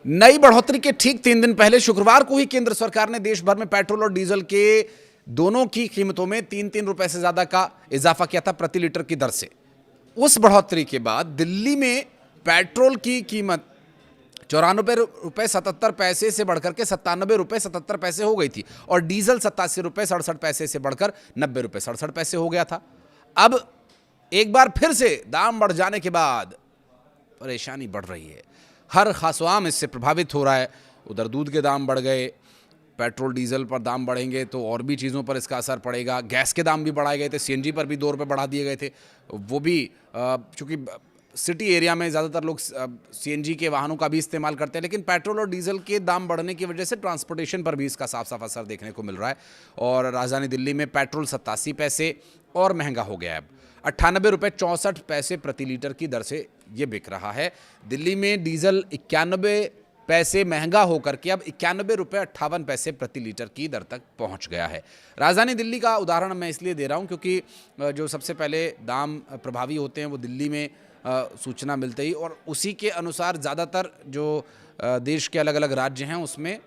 नई बढ़ोतरी के ठीक 3 दिन पहले शुक्रवार को ही केंद्र सरकार ने देश भर में पेट्रोल और डीजल के दोनों की कीमतों में 3-3 रुपए से ज्यादा का इजाफा किया था प्रति लीटर की दर से। उस बढ़ोतरी के बाद दिल्ली में पेट्रोल की कीमत 94 रुपए 77 पैसे से बढ़कर के 97 रुपए 77 पैसे हो गई थी और डीजल 87 रुपए 67 पैसे से बढ़कर 90 रुपए 67 पैसे हो गया था। अब एक बार फिर से दाम बढ़ जाने के बाद परेशानी बढ़ रही है। हर खासवाम इससे प्रभावित हो रहा है। उधर दूध के दाम बढ़ गए, पेट्रोल डीजल पर दाम बढ़ेंगे तो और भी चीज़ों पर इसका असर पड़ेगा। गैस के दाम भी बढ़ाए गए थे, सीएनजी पर भी 2 रुपये बढ़ा दिए गए थे। वो भी चूँकि सिटी एरिया में ज़्यादातर लोग सीएनजी के वाहनों का भी इस्तेमाल करते हैं, लेकिन पेट्रोल और डीजल के दाम बढ़ने की वजह से ट्रांसपोर्टेशन पर भी इसका साफ साफ असर देखने को मिल रहा है। और राजधानी दिल्ली में पेट्रोल 87 पैसे और महंगा हो गया है। अब 98 रुपये 64 पैसे प्रति लीटर की दर से ये बिक रहा है। दिल्ली में डीजल 91 पैसे महंगा होकर के अब 91 रुपये 58 पैसे प्रति लीटर की दर तक पहुंच गया है। राजधानी दिल्ली का उदाहरण मैं इसलिए दे रहा हूं क्योंकि जो सबसे पहले दाम प्रभावी होते हैं वो दिल्ली में सूचना मिलते ही, और उसी के अनुसार ज़्यादातर जो देश के अलग अलग राज्य हैं उसमें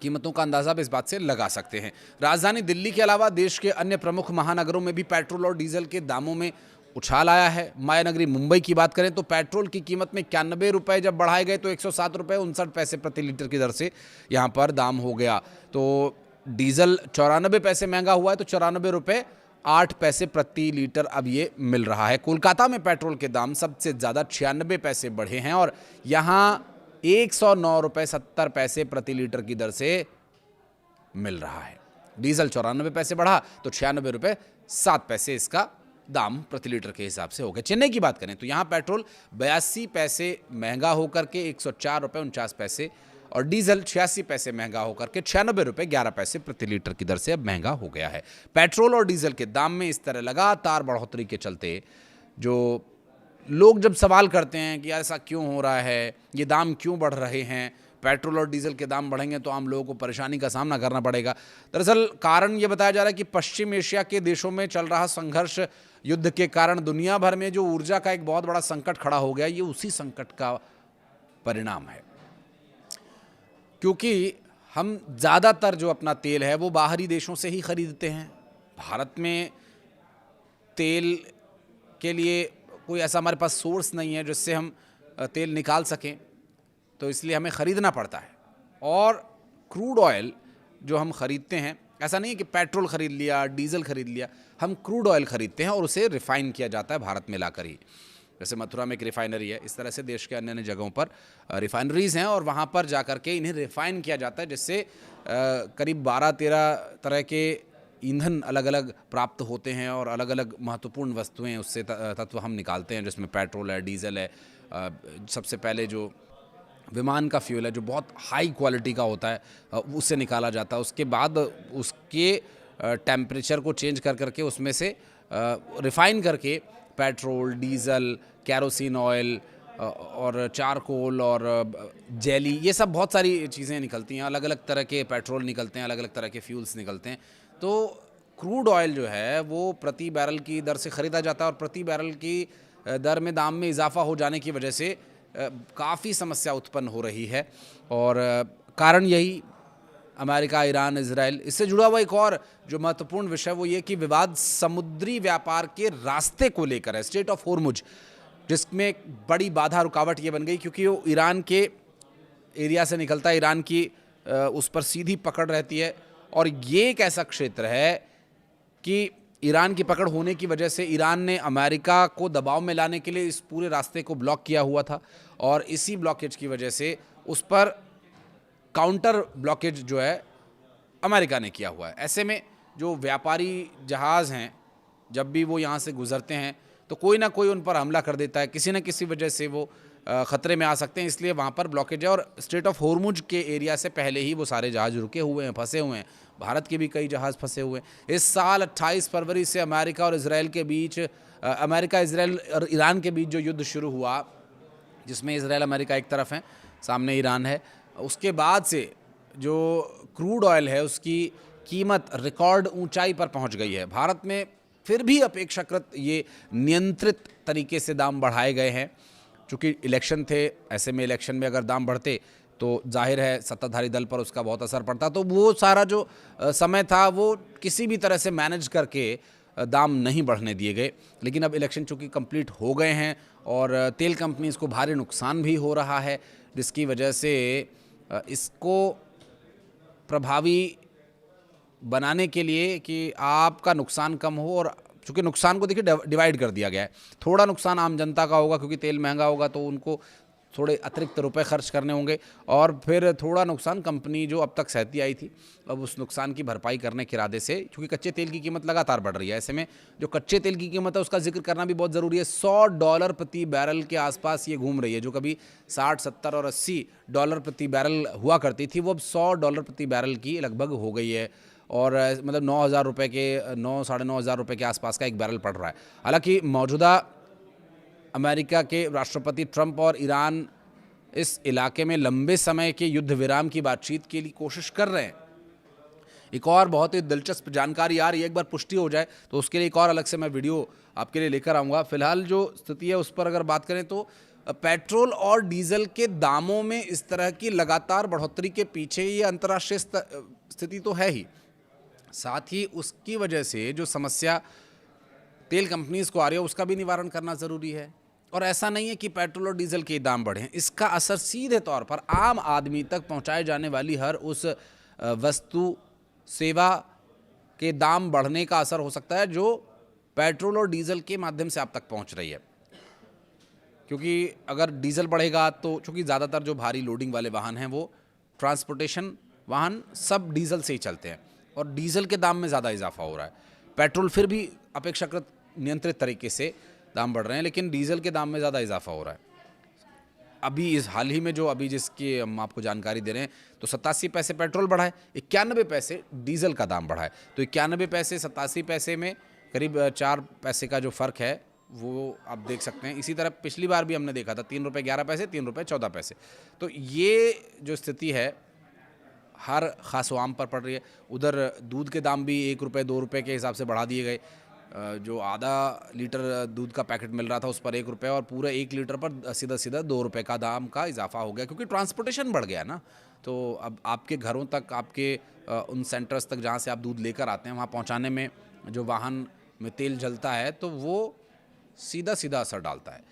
कीमतों का अंदाज़ा भी इस बात से लगा सकते हैं। राजधानी दिल्ली के अलावा देश के अन्य प्रमुख महानगरों में भी पेट्रोल और डीजल के दामों में उछाल आया है। मायानगरी मुंबई की बात करें तो पेट्रोल की कीमत में 91 रुपये जब बढ़ाए गए तो 107 रुपये 59 पैसे प्रति लीटर की दर से यहाँ पर दाम हो गया। तो डीजल 94 पैसे महंगा हुआ है तो 94 रुपये 8 पैसे प्रति लीटर अब ये मिल रहा है। कोलकाता में पेट्रोल के दाम सबसे ज़्यादा 96 पैसे बढ़े हैं और यहाँ 109 रुपये 70 पैसे प्रति लीटर की दर से मिल रहा है। डीजल 94 पैसे बढ़ा तो 96 रुपये 7 पैसे इसका दाम प्रति लीटर के हिसाब से हो गया। चेन्नई की बात करें तो यहाँ पेट्रोल 82 पैसे महंगा होकर के 104 रुपये 49 पैसे और डीजल 86 पैसे महंगा होकर के 96 रुपये 11 पैसे प्रति लीटर की दर से अब महंगा हो गया है। पेट्रोल और डीजल के दाम में इस तरह लगातार बढ़ोतरी के चलते जो लोग जब सवाल करते हैं कि ऐसा क्यों हो रहा है, ये दाम क्यों बढ़ रहे हैं, पेट्रोल और डीजल के दाम बढ़ेंगे तो आम लोगों को परेशानी का सामना करना पड़ेगा। दरअसल कारण ये बताया जा रहा है कि पश्चिम एशिया के देशों में चल रहा संघर्ष, युद्ध के कारण दुनिया भर में जो ऊर्जा का एक बहुत बड़ा संकट खड़ा हो गया, ये उसी संकट का परिणाम है। क्योंकि हम ज़्यादातर जो अपना तेल है वो बाहरी देशों से ही खरीदते हैं। भारत में तेल के लिए कोई ऐसा हमारे पास सोर्स नहीं है जिससे हम तेल निकाल सकें, तो इसलिए हमें ख़रीदना पड़ता है। और क्रूड ऑयल जो हम ख़रीदते हैं, ऐसा नहीं है कि पेट्रोल ख़रीद लिया, डीजल ख़रीद लिया, हम क्रूड ऑयल ख़रीदते हैं और उसे रिफ़ाइन किया जाता है भारत में लाकर ही। जैसे मथुरा में एक रिफ़ाइनरी है, इस तरह से देश के अन्य अन्य जगहों पर रिफ़ाइनरीज़ हैं और वहाँ पर जा कर के इन्हें रिफ़ाइन किया जाता है, जिससे करीब 12-13 तरह के ईंधन अलग अलग प्राप्त होते हैं और अलग अलग महत्वपूर्ण वस्तुएं उससे तत्व हम निकालते हैं, जिसमें पेट्रोल है, डीजल है। सबसे पहले जो विमान का फ्यूल है जो बहुत हाई क्वालिटी का होता है उससे निकाला जाता है। उसके बाद उसके टेम्परेचर को चेंज कर करके उसमें से रिफ़ाइन करके पेट्रोल, डीज़ल, कैरोसिन ऑयल और चारकोल और जेली, ये सब बहुत सारी चीज़ें निकलती हैं। अलग अलग तरह के पेट्रोल निकलते हैं, अलग अलग तरह के फ्यूल्स निकलते हैं। तो क्रूड ऑयल जो है वो प्रति बैरल की दर से ख़रीदा जाता है और प्रति बैरल की दर में दाम में इजाफा हो जाने की वजह से काफ़ी समस्या उत्पन्न हो रही है। और कारण यही अमेरिका, ईरान, इजराइल, इससे जुड़ा हुआ एक और जो महत्वपूर्ण विषय वो ये कि विवाद समुद्री व्यापार के रास्ते को लेकर है, स्ट्रेट ऑफ होर्मुज, जिसमें एक बड़ी बाधा रुकावट ये बन गई क्योंकि वो ईरान के एरिया से निकलता है, ईरान की उस पर सीधी पकड़ रहती है और ये एक ऐसा क्षेत्र है कि ईरान की पकड़ होने की वजह से ईरान ने अमेरिका को दबाव में लाने के लिए इस पूरे रास्ते को ब्लॉक किया हुआ था और इसी ब्लॉकेज की वजह से उस पर काउंटर ब्लॉकेज जो है अमेरिका ने किया हुआ है। ऐसे में जो व्यापारी जहाज़ हैं जब भी वो यहाँ से गुज़रते हैं तो कोई ना कोई उन पर हमला कर देता है, किसी न किसी वजह से वो ख़तरे में आ सकते हैं, इसलिए वहाँ पर ब्लॉकेज है। और स्ट्रेट ऑफ होर्मुज के एरिया से पहले ही वो सारे जहाज़ रुके हुए हैं, फंसे हुए हैं। भारत के भी कई जहाज़ फंसे हुए हैं। इस साल 28 फरवरी से अमेरिका और इजराइल के बीच, अमेरिका, इजराइल और ईरान के बीच जो युद्ध शुरू हुआ, जिसमें इजराइल, अमेरिका एक तरफ हैं, सामने ईरान है, उसके बाद से जो क्रूड ऑयल है उसकी कीमत रिकॉर्ड ऊंचाई पर पहुंच गई है। भारत में फिर भी अपेक्षाकृत ये नियंत्रित तरीके से दाम बढ़ाए गए हैं, चूँकि इलेक्शन थे, ऐसे में इलेक्शन में अगर दाम बढ़ते तो जाहिर है सत्ताधारी दल पर उसका बहुत असर पड़ता। तो वो सारा जो समय था वो किसी भी तरह से मैनेज करके दाम नहीं बढ़ने दिए गए। लेकिन अब इलेक्शन चूँकि कंप्लीट हो गए हैं और तेल कंपनीज को भारी नुकसान भी हो रहा है, जिसकी वजह से इसको प्रभावी बनाने के लिए कि आपका नुकसान कम हो, और चूँकि नुकसान को देखिए डिवाइड कर दिया गया है। थोड़ा नुकसान आम जनता का होगा क्योंकि तेल महंगा होगा तो उनको थोड़े अतिरिक्त रुपए खर्च करने होंगे, और फिर थोड़ा नुकसान कंपनी जो अब तक सहती आई थी अब उस नुकसान की भरपाई करने के इरादे से, क्योंकि कच्चे तेल की कीमत लगातार बढ़ रही है। ऐसे में जो कच्चे तेल की कीमत है उसका जिक्र करना भी बहुत ज़रूरी है। $100 प्रति बैरल के आसपास ये घूम रही है, जो कभी 60, 70 और $80 प्रति बैरल हुआ करती थी, वो अब $100 प्रति बैरल की लगभग हो गई है। और मतलब 9,000 रुपये के 9 साढ़े 9,000 रुपये के आसपास का एक बैरल पड़ रहा है। हालांकि मौजूदा अमेरिका के राष्ट्रपति ट्रंप और ईरान इस इलाके में लंबे समय के युद्ध विराम की बातचीत के लिए कोशिश कर रहे हैं। एक और बहुत ही दिलचस्प जानकारी आ रही है, एक बार पुष्टि हो जाए तो उसके लिए एक और अलग से मैं वीडियो आपके लिए लेकर आऊँगा। फिलहाल जो स्थिति है उस पर अगर बात करें तो पेट्रोल और डीजल के दामों में इस तरह की लगातार बढ़ोतरी के पीछे ये अंतर्राष्ट्रीय स्थिति तो है ही, साथ ही उसकी वजह से जो समस्या तेल कंपनीज को आ रही है उसका भी निवारण करना ज़रूरी है। और ऐसा नहीं है कि पेट्रोल और डीजल के दाम बढ़े, इसका असर सीधे तौर पर आम आदमी तक पहुंचाए जाने वाली हर उस वस्तु सेवा के दाम बढ़ने का असर हो सकता है जो पेट्रोल और डीजल के माध्यम से आप तक पहुंच रही है। क्योंकि अगर डीजल बढ़ेगा तो चूँकि ज़्यादातर जो भारी लोडिंग वाले वाहन हैं वो ट्रांसपोर्टेशन वाहन सब डीजल से ही चलते हैं और डीजल के दाम में ज़्यादा इजाफा हो रहा है। पेट्रोल फिर भी अपेक्षाकृत नियंत्रित तरीके से दाम बढ़ रहे हैं, लेकिन डीजल के दाम में ज़्यादा इजाफा हो रहा है। अभी इस हाल ही में जो अभी जिसकी हम आपको जानकारी दे रहे हैं तो 87 पैसे पेट्रोल बढ़ा है, 91 पैसे डीजल का दाम बढ़ा है। तो 91 पैसे 87 पैसे में करीब 4 पैसे का जो फ़र्क है वो आप देख सकते हैं। इसी तरह पिछली बार भी हमने देखा था ₹3.11, ₹3.14। तो ये जो स्थिति है हर ख़ास आम पर पड़ रही है। उधर दूध के दाम भी ₹1 ₹2 के हिसाब से बढ़ा दिए गए। जो आधा लीटर दूध का पैकेट मिल रहा था उस पर ₹1 और पूरे 1 लीटर पर सीधा सीधा ₹2 का दाम का इजाफा हो गया, क्योंकि ट्रांसपोर्टेशन बढ़ गया ना। तो अब आपके घरों तक, आपके उन सेंटर्स तक जहाँ से आप दूध लेकर आते हैं वहाँ पहुँचाने में जो वाहन में तेल जलता है तो वो सीधा सीधा असर डालता है।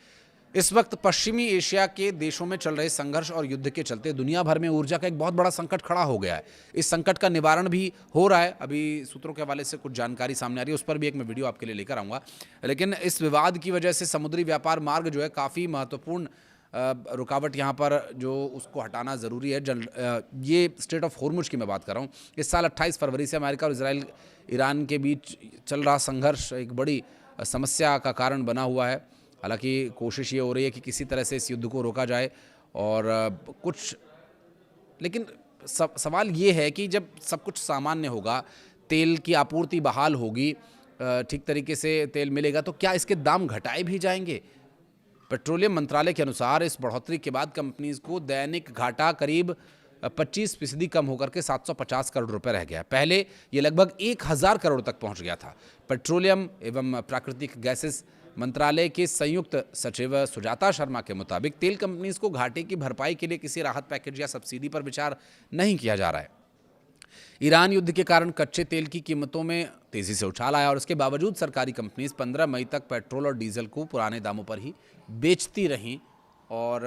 इस वक्त पश्चिमी एशिया के देशों में चल रहे संघर्ष और युद्ध के चलते दुनिया भर में ऊर्जा का एक बहुत बड़ा संकट खड़ा हो गया है। इस संकट का निवारण भी हो रहा है। अभी सूत्रों के हवाले से कुछ जानकारी सामने आ रही है, उस पर भी एक मैं वीडियो आपके लिए लेकर आऊँगा। लेकिन इस विवाद की वजह से समुद्री व्यापार मार्ग जो है काफ़ी महत्वपूर्ण रुकावट यहाँ पर जो उसको हटाना ज़रूरी है। ये स्ट्रेट ऑफ हॉर्मुज की मैं बात कर रहा हूँ। इस साल 28 फरवरी से अमेरिका और इजराइल ईरान के बीच चल रहा संघर्ष एक बड़ी समस्या का कारण बना हुआ है। हालांकि कोशिश ये हो रही है कि किसी तरह से इस युद्ध को रोका जाए और कुछ, लेकिन सवाल ये है कि जब सब कुछ सामान्य होगा, तेल की आपूर्ति बहाल होगी, ठीक तरीके से तेल मिलेगा, तो क्या इसके दाम घटाए भी जाएंगे? पेट्रोलियम मंत्रालय के अनुसार इस बढ़ोतरी के बाद कंपनीज को दैनिक घाटा करीब 25% कम होकर के 750 करोड़ रुपए रह गया। पहले ये लगभग 1000 करोड़ तक पहुंच गया था। पेट्रोलियम एवं प्राकृतिक गैसेस मंत्रालय के संयुक्त सचिव सुजाता शर्मा के मुताबिक तेल कंपनीज को घाटे की भरपाई के लिए किसी राहत पैकेज या सब्सिडी पर विचार नहीं किया जा रहा है। ईरान युद्ध के कारण कच्चे तेल की कीमतों में तेजी से उछाल आया और इसके बावजूद सरकारी कंपनीज 15 मई तक पेट्रोल और डीजल को पुराने दामों पर ही बेचती रहीं और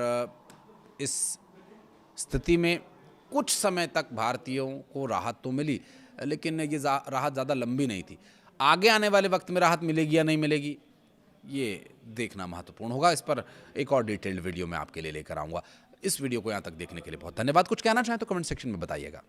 इस स्थिति में कुछ समय तक भारतीयों को राहत तो मिली, लेकिन ये राहत ज़्यादा लंबी नहीं थी। आगे आने वाले वक्त में राहत मिलेगी या नहीं मिलेगी ये देखना महत्वपूर्ण होगा। इस पर एक और डिटेल्ड वीडियो मैं आपके लिए लेकर आऊँगा। इस वीडियो को यहाँ तक देखने के लिए बहुत धन्यवाद। कुछ कहना चाहें तो कमेंट सेक्शन में बताइएगा।